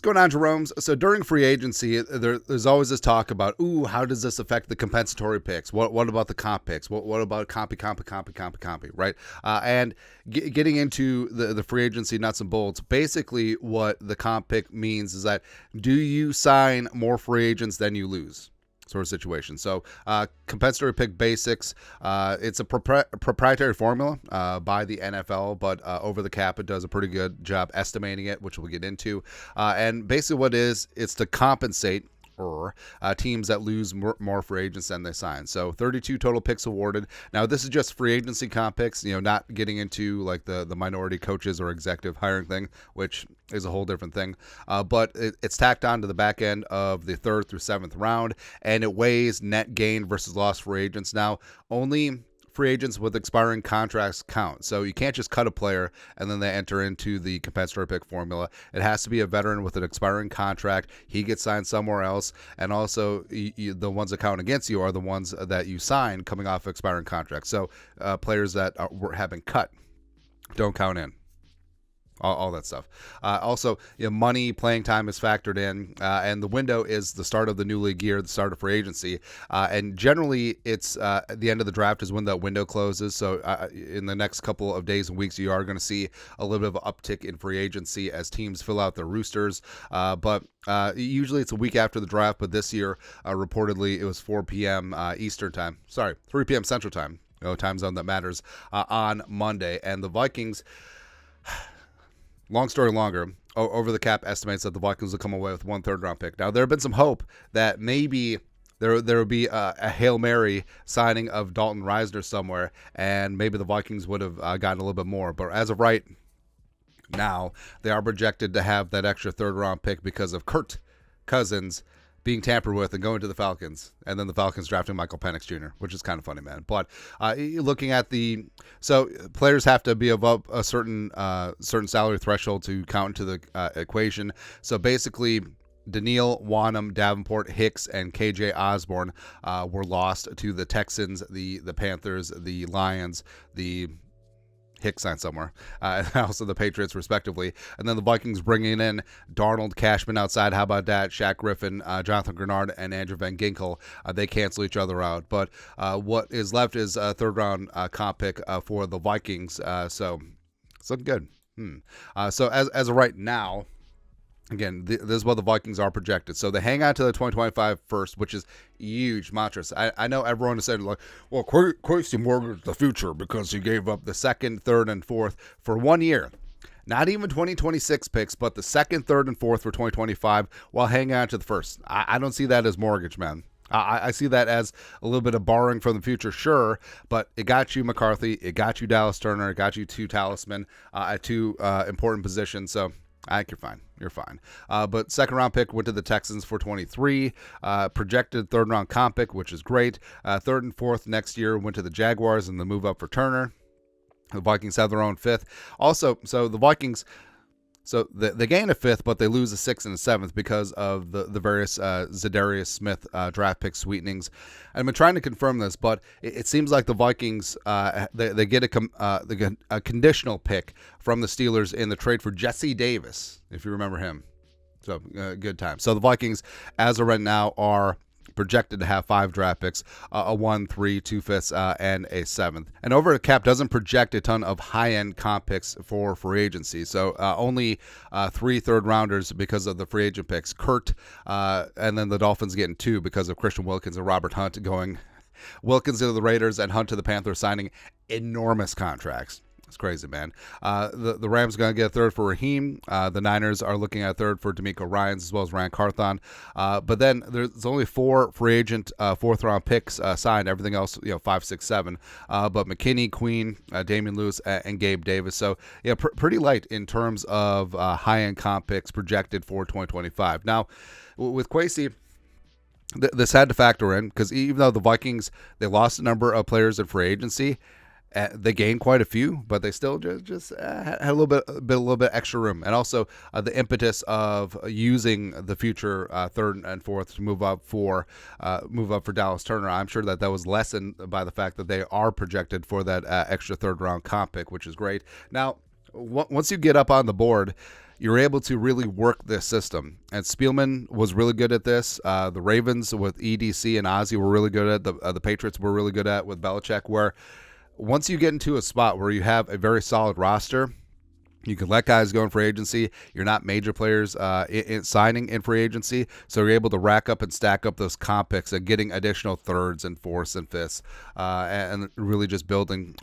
going on, Jerome's? So during free agency, there's always this talk about, how does this affect the compensatory picks? What about the comp picks? What about compy, right? And getting into the free agency nuts and bolts, basically what the comp pick means is that do you sign more free agents than you lose? Sort of situation. So compensatory pick basics, it's a proprietary formula by the NFL, but over the cap, it does a pretty good job estimating it, which we'll get into. And basically what it is, it's to compensate teams that lose more free agents than they sign. So 32 total picks awarded. Now this is just free agency comp picks, not getting into like the minority coaches or executive hiring thing, which is a whole different thing. But it's tacked on to the back end of the 3rd through 7th round, and it weighs net gain versus lost free agents. Now only free agents with expiring contracts count. So you can't just cut a player and then they enter into the compensatory pick formula. It has to be a veteran with an expiring contract. He gets signed somewhere else. And also the ones that count against you are the ones that you sign coming off expiring contracts. So players that have been cut don't count in. All that stuff. Also, money, playing time is factored in, and the window is the start of the new league year, the start of free agency. And generally, it's the end of the draft is when that window closes. So in the next couple of days and weeks, you are going to see a little bit of an uptick in free agency as teams fill out their roosters. But usually it's a week after the draft, but this year, reportedly, it was 4 p.m. Eastern time. Sorry, 3 p.m. Central time. Time zone that matters on Monday. And the Vikings... Long story longer, over the cap estimates that the Vikings will come away with 1 third-round pick. Now, there have been some hope that maybe there will be a Hail Mary signing of Dalton Risner somewhere, and maybe the Vikings would have gotten a little bit more. But as of right now, they are projected to have that extra third-round pick because of Kirk Cousins being tampered with and going to the Falcons, and then the Falcons drafting Michael Penix Jr., which is kind of funny, man. But looking at so players have to be above a certain salary threshold to count into the equation. So basically, Daniil, Wanham, Davenport, Hicks, and KJ Osborne were lost to the Texans, the Panthers, the Lions, the Hicks signed somewhere, and also the Patriots, respectively. And then the Vikings bringing in Darnold, Cashman outside. How about that? Shaq Griffin, Jonathan Grenard, and Andrew Van Ginkel. They cancel each other out. But what is left is a third-round comp pick for the Vikings. So it's looking good. So as of right now, again, this is what the Vikings are projected. So they hang on to the 2025 first, which is huge, monstrous. I know everyone has said, like, well, Kwesi mortgaged the future because he gave up the 2nd, 3rd, and 4th for 1 year. Not even 2026 picks, but the 2nd, 3rd, and 4th for 2025 while hanging on to the first. I don't see that as mortgage, man. I see that as a little bit of borrowing from the future, sure, but it got you McCarthy, it got you Dallas Turner, it got you 2 talisman at 2 important positions, so I think you're fine. You're fine. But 2nd round pick went to the Texans for 23. Projected 3rd round comp pick, which is great. 3rd and 4th next year went to the Jaguars and the move up for Turner. The Vikings have their own 5th. Also, so the Vikings, so they gain a 5th, but they lose a 6th and a 7th because of the various Zadarius Smith draft pick sweetenings. I've been trying to confirm this, but it seems like the Vikings they get a conditional pick from the Steelers in the trade for Jesse Davis, if you remember him. So good time. So the Vikings, as of right now, are projected to have 5 draft picks, a 1, 3, 2 fifths, and a 7th. And over the cap doesn't project a ton of high-end comp picks for free agency. So only 3 third-rounders because of the free agent picks. Kurt, and then the Dolphins getting 2 because of Christian Wilkins and Robert Hunt going. Wilkins to the Raiders and Hunt to the Panthers, signing enormous contracts. It's crazy, man. The Rams going to get a 3rd for Raheem. The Niners are looking at a 3rd for D'Amico Ryans as well as Ryan Carthon. But then there's only 4 free agent 4th round picks signed. Everything else, 5, 6, 7. But McKinney, Queen, Damian Lewis, and Gabe Davis. So pretty light in terms of high-end comp picks projected for 2025. Now, with Kwesi, this had to factor in because even though the Vikings, they lost a number of players in free agency, they gained quite a few, but they still just had a little bit extra room, and also the impetus of using the future 3rd and 4th to move up for Dallas Turner. I'm sure that was lessened by the fact that they are projected for that extra 3rd round comp pick, which is great. Now, once you get up on the board, you're able to really work this system. And Spielman was really good at this. The Ravens with EDC and Ozzie were really good at the Patriots were really good at with Belichick, where once you get into a spot where you have a very solid roster, you can let guys go in free agency. You're not major players signing in free agency, so you're able to rack up and stack up those comp picks and getting additional thirds and fourths and fifths, and really just building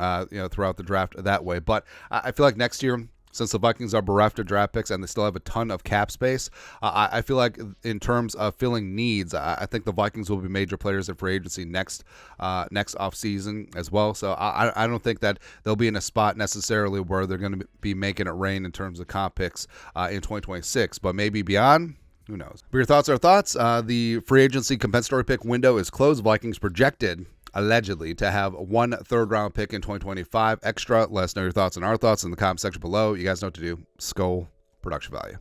throughout the draft that way. But I feel like next year, since the Vikings are bereft of draft picks and they still have a ton of cap space, I feel like in terms of filling needs, I think the Vikings will be major players in free agency next offseason as well. So I don't think that they'll be in a spot necessarily where they're going to be making it rain in terms of comp picks in 2026, but maybe beyond. Who knows? But your thoughts are thoughts. The free agency compensatory pick window is closed. Vikings projected, allegedly, to have 1 third-round pick in 2025 extra. Let us know your thoughts and our thoughts in the comment section below. You guys know what to do. Skull production value.